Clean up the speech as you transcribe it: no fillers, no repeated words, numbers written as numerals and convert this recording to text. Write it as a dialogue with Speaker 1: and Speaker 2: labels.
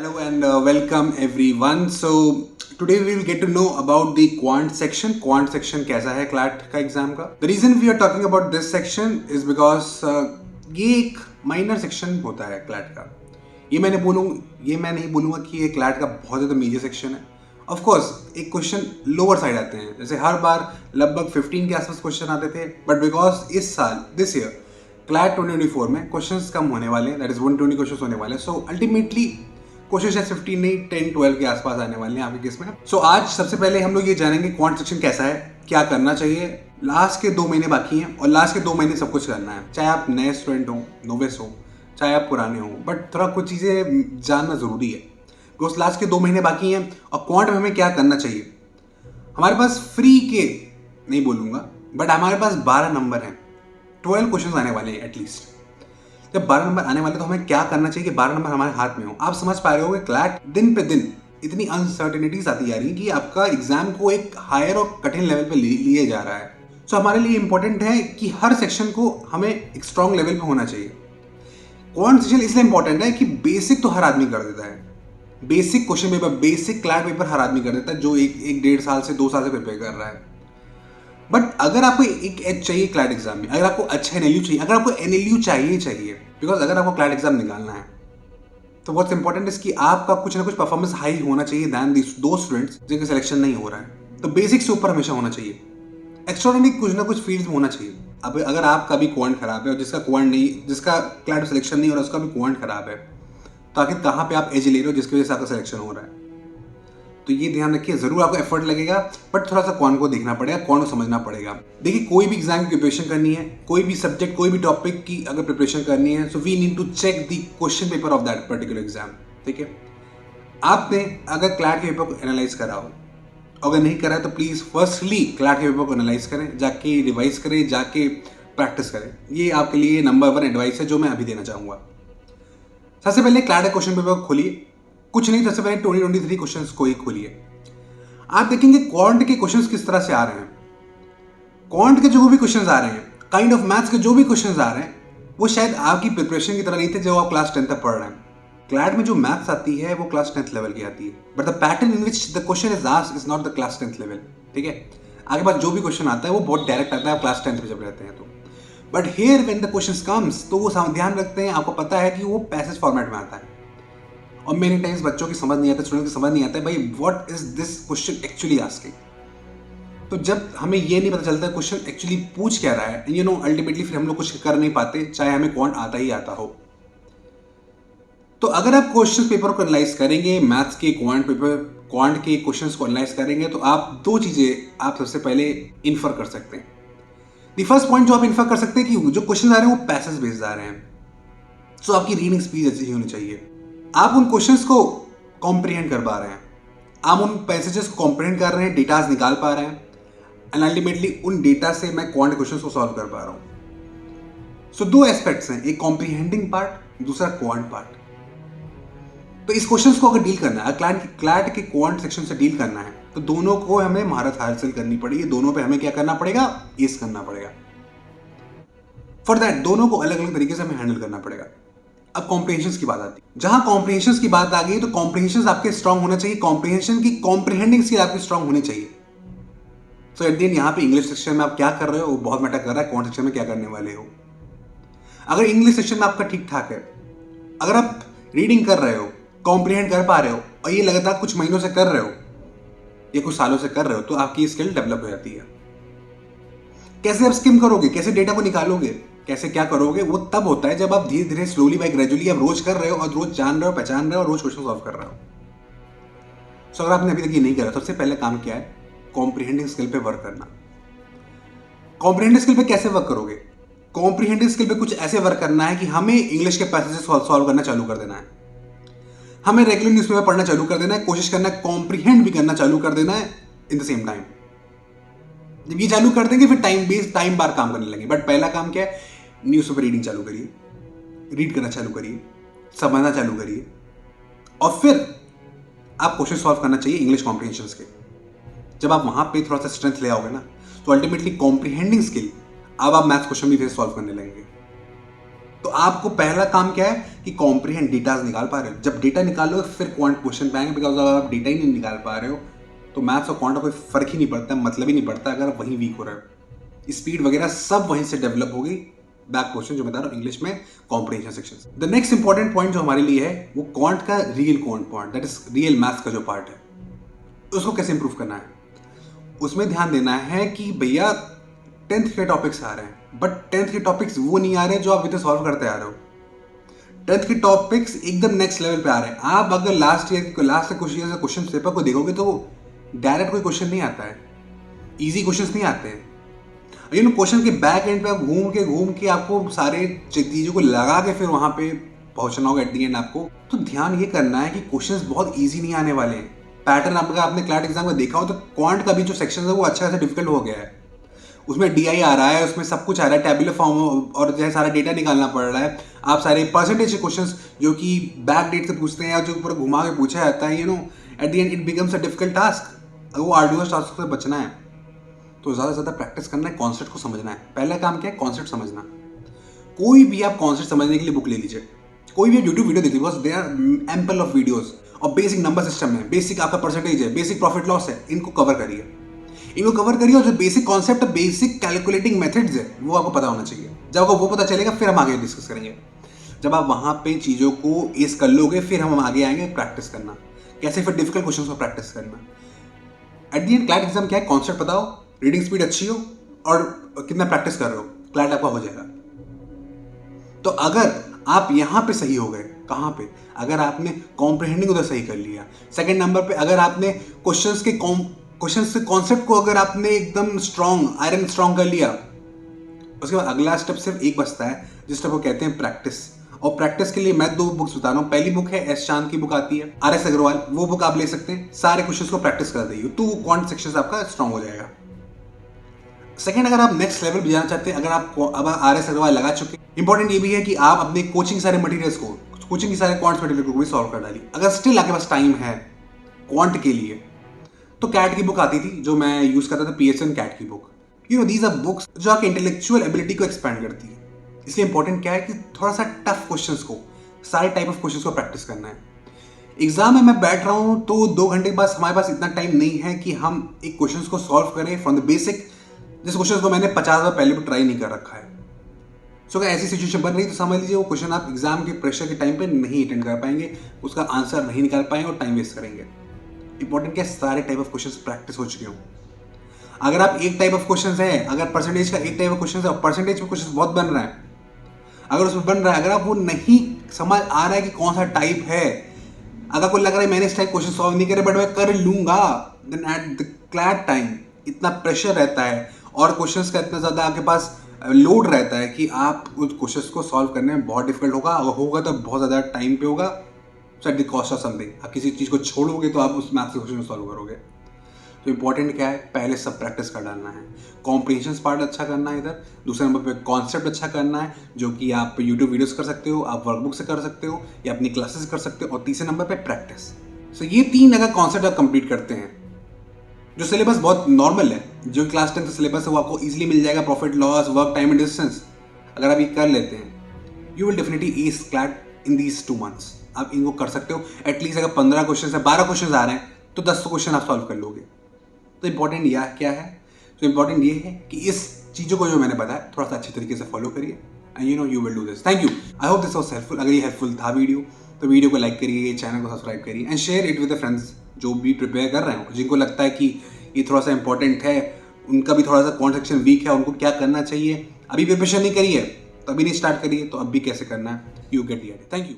Speaker 1: Hello and welcome everyone. So today we will get to know about the quant section. Quant section कैसा है CLAT का exam का. The reason we are talking about this section is because ये एक minor section होता है CLAT का. ये मैं नहीं बोलूँगा कि ये क्लैट का बहुत ज़्यादा मेजर सेक्शन है. ऑफ कोर्स एक क्वेश्चन लोअर साइड आते हैं, जैसे हर बार लगभग 15 के आसपास क्वेश्चन आते थे, बट बिकॉज इस साल दिस ईयर क्लैट 2024 में क्वेश्चंस कम होने वाले हैं, दैट इज 120 क्वेश्चंस होने वाले हैं. सो अल्टीमेटली क्वेश्चन शायद 15 नहीं 10-12 के आसपास आने वाले हैं आपके केस में. सो आज सबसे पहले हम लोग ये जानेंगे क्वांट सेक्शन कैसा है, क्या करना चाहिए. लास्ट के 2 महीने बाकी हैं और लास्ट के 2 महीने सब कुछ करना है, चाहे आप नए स्टूडेंट हो, नोवेस हो, चाहे आप पुराने हो, बट थोड़ा कुछ चीज़ें जानना ज़रूरी है बिकॉज लास्ट के 2 महीने बाकी हैं. और क्वांट में हमें क्या करना चाहिए, हमारे पास फ्री के नहीं बोलूँगा बट हमारे पास 12 नंबर हैं, 12 क्वेश्चन आने वाले हैं एटलीस्ट. जब 12 नंबर आने वाले तो हमें क्या करना चाहिए कि 12 नंबर हमारे हाथ में हो. आप समझ पा रहे हो कि क्लैट दिन पे दिन इतनी अनसर्टेनिटीज आती जा रही है कि आपका एग्जाम को एक हायर और कठिन लेवल पे लिए जा रहा है. सो हमारे लिए इंपॉर्टेंट है कि हर सेक्शन को हमें एक स्ट्रॉन्ग लेवल पे होना चाहिए. कौन सेक्शन इसलिए इंपॉर्टेंट है कि बेसिक तो हर आदमी कर देता है, basic question paper, basic CLAT paper हर आदमी कर देता है जो एक 1.5 से 2 साल से प्रिपेयर कर रहा है. बट अगर आपको एक एज चाहिए क्लैट एग्जाम में, अगर आपको अच्छा एनएलयू चाहिए, अगर आपको एनएलयू चाहिए बिकॉज अगर आपको क्लैट एग्जाम निकालना है तो व्हाट्स इंपॉर्टेंट इज कि आपका कुछ ना कुछ परफॉर्मेंस हाई होना चाहिए दैन दो स्टूडेंट्स जिनका सिलेक्शन नहीं हो रहा है. तो बेसिक से ऊपर हमेशा होना चाहिए, एक्स्ट्राऑर्डिनरी कुछ ना कुछ फील्ड में होना चाहिए. अब अगर आपका भी क्वांट खराब है और जिसका क्लैट सिलेक्शन नहीं हो रहा उसका भी क्वांट खराब है, तो आखिर कहाँ पे आप एज ले रहे हो जिसकी वजह से आपका सिलेक्शन हो रहा है. तो ये ध्यान रखिए, जरूर आपको एफर्ट लगेगा बट थोड़ा सा कौन को देखना पड़ेगा, कौन को समझना पड़ेगा. देखिए कोई भी एग्जाम की प्रिपरेशन करनी है, कोई भी सब्जेक्ट, कोई भी टॉपिक की अगर प्रिपरेशन करनी है, so we need to check the question paper of that particular exam. ठीक है, आपने अगर क्लैट के पेपर को एनालाइज करा हो, अगर नहीं करा है तो प्लीज फर्स्टली क्लैट के पेपर को एनालाइज करें, जाके रिवाइज करें, जाके प्रैक्टिस करें. ये आपके लिए नंबर 1 एडवाइस है जो मैं अभी देना चाहूंगा. सबसे पहले क्लैट क्वेश्चन पेपर खोलिए, कुछ नहीं, सबसे पहले 2023 क्वेश्चंस को ही खोलिए. आप देखेंगे क्वांट के क्वेश्चंस किस तरह से आ रहे हैं. क्वांट के जो भी क्वेश्चंस आ रहे हैं, काइंड ऑफ मैथ्स के जो भी क्वेश्चंस आ रहे हैं, वो शायद आपकी प्रिपरेशन की तरह नहीं थे जो आप क्लास 10 तक पढ़ रहे हैं. क्लैट में जो मैथ्स आती है वो क्लास 10th लेवल की आती है, but the pattern in which the question is asked is not the class 10th level. ठीक है, आपके पास जो भी क्वेश्चन आता है वो बहुत डायरेक्ट आता है, आप क्लास 10th में जब रहते हैं तो. But here when the questions comes तो वो ध्यान रखते हैं, आपको पता है कि वो पैसेज फॉर्मेट में आता है और मेनी टाइम्स बच्चों की समझ नहीं आता, स्टूडेंट की समझ नहीं आता है भाई what is this question actually asking. तो जब हमें ये नहीं पता चलता क्वेश्चन एक्चुअली पूछ क्या रहा है, यू नो अल्टीमेटली फिर हम लोग कुछ कर नहीं पाते, चाहे हमें क्वांट आता ही आता हो. तो अगर आप क्वेश्चन पेपर को एनालाइज करेंगे, मैथ्स के क्वांट के क्वेश्चंस को एनालाइज करेंगे, तो आप 2 चीजें आप सबसे पहले इन्फर कर सकते हैं. द फर्स्ट पॉइंट जो आप इन्फर कर सकते हैं कि जो क्वेश्चन आ रहे हैं वो पैसेज बेस्ड आ रहे हैं. सो आपकी रीडिंग स्पीड अच्छी होनी चाहिए, आप उन क्वेश्चंस को कॉम्प्रिहेंड कर पा रहे हैं, आप उन पैसेजेस को कॉम्प्रिहेंड कर रहे हैं, डेटास निकाल पा रहे हैं, एंड अल्टीमेटली उन डेटा से मैं क्वांट क्वेश्चंस को सॉल्व कर पा रहा हूं. सो 2 एस्पेक्ट्स हैं, एक कॉम्प्रिहेंडिंग पार्ट, दूसरा क्वांट पार्ट. तो इस क्वेश्चंस को अगर डील करना है, क्लैट के क्वांट सेक्शन से डील करना है, तो दोनों को हमें महारत हासिल करनी पड़ेगी, दोनों पे हमें क्या करना पड़ेगा, एस करना पड़ेगा. फॉर दैट दोनों को अलग अलग तरीके से हमें हैंडल करना पड़ेगा. अब कॉम्प्रिहेंशन की बात आती है, जहां कॉम्प्रिहेंशन की बात आ गई तो कॉम्प्रिहेंशन आपके स्ट्रांग होना चाहिए, कॉम्प्रिहेंशन की कॉम्प्रिहेंडिंग स्किल आपकी स्ट्रांग होनी चाहिए. सो एट द एंड यहाँ पे इंग्लिश सेक्शन में आप क्या कर रहे हो वो बहुत मैटर कर रहा है, कौन सेक्शन में क्या करने वाले हो. अगर इंग्लिश सेक्शन में आपका ठीक ठाक है, अगर आप रीडिंग कर रहे हो, कॉम्प्रिहेंड कर पा रहे हो और ये लगातार कुछ महीनों से कर रहे हो या कुछ सालों से कर रहे हो, तो आपकी स्किल डेवलप हो जाती है. कैसे आप स्किम करोगे, कैसे डेटा को निकालोगे, कैसे क्या करोगे, वो तब होता है जब आप धीरे धीरे स्लोली बाय ग्रेजुअली आप रोज कर रहे हो और रोज जान रहे हो, पहचान रहे हो और रोज क्वेश्चन सॉल्व कर रहे हो. सो अगर आपने अभी तक ये नहीं करा, सबसे पहले काम क्या है, कॉम्प्रिहेंडिंग स्किल पे वर्क करना. कॉम्प्रिहेंडिंग स्किल पे कैसे वर्क करोगे, कॉम्प्रिहेंडिंग स्किल पे कुछ ऐसे वर्क करना है कि हमें इंग्लिश के पैसेजेस सॉल्व करना चालू कर देना है, हमें रेगुलर न्यूज़पेपर पढ़ना चालू कर देना है, कोशिश करना है कॉम्प्रिहेंड भी करना चालू कर देना है इन द सेम टाइम. जब ये चालू कर देंगे फिर टाइम बार काम करने लगेंगे. बट पहला काम क्या है, न्यूज़पेपर रीडिंग चालू करिए, रीड करना चालू करिए, समझना चालू करिए, और फिर आप क्वेश्चन सॉल्व करना चाहिए इंग्लिश कॉम्प्रिहेंशन के. जब आप वहां पे थोड़ा सा स्ट्रेंथ ले आओगे ना, तो अल्टीमेटली कॉम्प्रिहेंडिंग स्किल, अब आप मैथ्स क्वेश्चन भी फिर सॉल्व करने लगेंगे. तो आपको पहला काम क्या है कि कॉम्प्रिहेंड डेटा निकाल पा रहे हो। जब डेटा निकालो फिर क्वांट क्वेश्चन पे आएंगे, बिकॉज अगर आप डेटा ही नहीं निकाल पा रहे हो तो मैथ्स और क्वांट का कोई फर्क ही नहीं पड़ता, मतलब ही नहीं पड़ता अगर आप वहीं वीक हो रहे हो। स्पीड वगैरह सब वहीं से डेवलप होगी। बैक पोर्शन जो बता रहा हूँ इंग्लिश में, comprehension section. The next important point जो हमारे लिए है वो क्वांट का real quant point, that is real maths का जो पार्ट है, उसको कैसे इंप्रूव करना है। उसमें ध्यान देना है कि भैया 10th के टॉपिक्स आ रहे हैं, बट 10th के टॉपिक्स वो नहीं आ रहे जो आप इधर सॉल्व करते आ रहे हो। 10th के टॉपिक्स एकदम नेक्स्ट लेवल पे आ रहे हैं। आप अगर लास्ट क्वेश्चन पेपर को देखोगे तो डायरेक्ट कोई क्वेश्चन नहीं आता है, इजी क्वेश्चंस नहीं आते हैं। क्वेश्चन के बैक एंड पे आप घूम के आपको सारे चीज़ों को लगा के फिर वहां पे पहुंचना होगा एट दी एंड आपको। तो ध्यान ये करना है कि क्वेश्चंस बहुत इजी नहीं आने वाले हैं। पैटर्न अगर आपने क्लैट एग्जाम में देखा हो तो क्वांट का भी जो सेक्शन है वो अच्छा खासा डिफिकल्ट हो गया है। उसमें DI आ रहा है, उसमें सब कुछ आ रहा है, टेबुलर फॉर्म और जो है सारा डेटा निकालना पड़ रहा है। आप सारे परसेंटेज के क्वेश्चंस जो कि बैक डेट से पूछते हैं या जो ऊपर घुमा के पूछा जाता है, at the end it becomes a difficult task. अगर वो आर्डुअस टास्क से बचना है तो ज़्यादा से ज़्यादा प्रैक्टिस करना है, कॉन्सेप्ट को समझना है। पहला काम क्या है, कॉन्सेप्ट समझना। कोई भी आप कॉन्सेप्ट समझने के लिए बुक ले लीजिए, कोई भी यूट्यूब वीडियो देख लीजिए, because they are ample of videos. और बेसिक नंबर सिस्टम है, बेसिक आपका परसेंटेज है, बेसिक प्रॉफिट लॉस है, इनको कवर करिए। और जो बेसिक कॉन्सेप्ट है, बेसिक कैलकुलेटिंग मेथड्स है, वो आपको पता होना चाहिए। जब आपको वो पता चलेगा फिर हम आगे डिस्कस करेंगे। जब आप वहां पे चीज़ों को एस कर लोगे फिर हम आगे आएंगे प्रैक्टिस करना, कैसे फिर डिफिकल्ट क्वेश्चन को प्रैक्टिस करना। At the and CLAT exam क्या है, कॉन्सेप्ट बताओ, रीडिंग स्पीड अच्छी हो और कितना प्रैक्टिस कर रहे हो, क्लैट आपका हो जाएगा। तो अगर आप यहां पे सही हो गए, कहां पे, अगर आपने कॉम्प्रिहेंडिंग उधर सही कर लिया, सेकंड नंबर पे अगर आपने क्वेश्चंस के कॉन्सेप्ट को अगर आपने एकदम स्ट्रॉन्ग आयरन स्ट्रॉन्ग कर लिया, उसके बाद अगला स्टेप सिर्फ एक बचता है, जिस स्टेप को कहते हैं प्रैक्टिस। और प्रैक्टिस के लिए मैं 2 बुक्स बता रहा हूँ। पहली बुक है एस चांद की बुक आती है, RS अग्रवाल, वो बुक आप ले सकते हैं। सारे क्वेश्चंस को प्रैक्टिस कर देंगे तो क्वांट सेक्शन आपका स्ट्रॉन्ग हो जाएगा। सेकंड, अगर आप नेक्स्ट लेवल भी जाना चाहते हैं, अगर आप अब RS अग्रवाल लगा चुके हैं, इंपॉर्टेंट ये भी है कि आप अपने कोचिंग सारे मटेरियल्स को, कोचिंग की सारे क्वांट्स मटेरियल को भी सॉल्व कर डालिए। अगर स्टिल आपके पास टाइम है क्वांट के लिए तो कैट की बुक आती थी जो मैं यूज करता था, PSN कैट की बुक। दीज आर बुक्स जो आपकी इंटेलेक्चुअल एबिलिटी को एक्सपैंड करती है। इसलिए इंपॉर्टेंट क्या है कि थोड़ा सा टफ क्वेश्चंस को, सारे टाइप ऑफ क्वेश्चंस को प्रैक्टिस करना है। एग्जाम में मैं बैठ रहा हूं तो 2 घंटे के बाद हमारे पास इतना टाइम नहीं है कि हम एक क्वेश्चंस को सॉल्व करें फ्रॉम द बेसिक, जिस क्वेश्चन को मैंने 50 बार पहले भी ट्राई नहीं कर रखा है। सो अगर ऐसी सिचुएशन बन रही तो समझ लीजिए वो क्वेश्चन आप एग्जाम के प्रेशर के टाइम पे नहीं अटेंड कर पाएंगे, उसका आंसर नहीं निकाल पाएंगे और टाइम वेस्ट करेंगे। इंपॉर्टेंट क्या, सारे टाइप ऑफ क्वेश्चंस प्रैक्टिस हो चुके हो। अगर आप एक टाइप ऑफ क्वेश्चंस है, अगर परसेंटेज का एक टाइप ऑफ क्वेश्चन है और परसेंटेज में क्वेश्चन बहुत बन रहा है, अगर उसमें बन रहा है, अगर आप वो नहीं समझ आ रहा है कि कौन सा टाइप है, अगर कोई लग रहा है मैंने इस टाइप क्वेश्चन सॉल्व नहीं करे बट मैं कर लूंगा, then at the CLAT time इतना प्रेशर रहता है और क्वेश्चंस का इतना ज़्यादा आपके पास लोड रहता है कि आप उस क्वेश्चंस को सॉल्व करने में बहुत डिफिकल्ट होगा। अगर होगा तो बहुत ज़्यादा टाइम पे होगा, at the cost of something. आप किसी चीज़ को छोड़ोगे तो आप उस मैथ के क्वेश्चन को सॉल्व करोगे। तो इंपॉर्टेंट क्या है, पहले सब प्रैक्टिस कर डालना है, कॉम्प्रिहेंशन पार्ट अच्छा करना है इधर, दूसरे नंबर पे कॉन्सेप्ट अच्छा करना है जो कि आप यूट्यूब वीडियोस कर सकते हो, आप वर्कबुक से कर सकते हो या अपनी क्लासेस कर सकते हो, और तीसरे नंबर पे प्रैक्टिस। सो ये 3 अगर कॉन्सेप्ट आप कंप्लीट करते हैं, जो सिलेबस बहुत नॉर्मल है, जो क्लास 10 का सिलेबस है वो आपको इजीली मिल जाएगा, profit loss, work time and distance, अगर आप ये कर लेते हैं you will definitely S CLAT in these 2 months। आप इनको कर सकते हो। एटलीस्ट अगर 15 क्वेश्चन है, 12 क्वेश्चन आ रहे हैं तो 10 क्वेश्चन आप सॉल्व कर लोगे। तो इंपॉर्टेंट यह क्या है, तो इंपॉर्टेंट ये है कि इस चीज़ों को जो मैंने बताया थोड़ा सा अच्छे तरीके से फॉलो करिए and you will do this. Thank you, I hope this was helpful. अगर ये हेल्पफुल था वीडियो तो वीडियो को लाइक करिए, चैनल को सब्सक्राइब करिए and share it with the friends जो भी प्रिपेयर कर रहे हो, जिनको लगता है कि ये थोड़ा सा इंपॉर्टेंट है, उनका भी थोड़ा सा कौन सेक्शन वीक है, उनको क्या करना चाहिए। अभी प्रिपरेशन नहीं करिए तो अभी नहीं स्टार्ट करिए तो अब भी कैसे करना है, you get it. Thank you.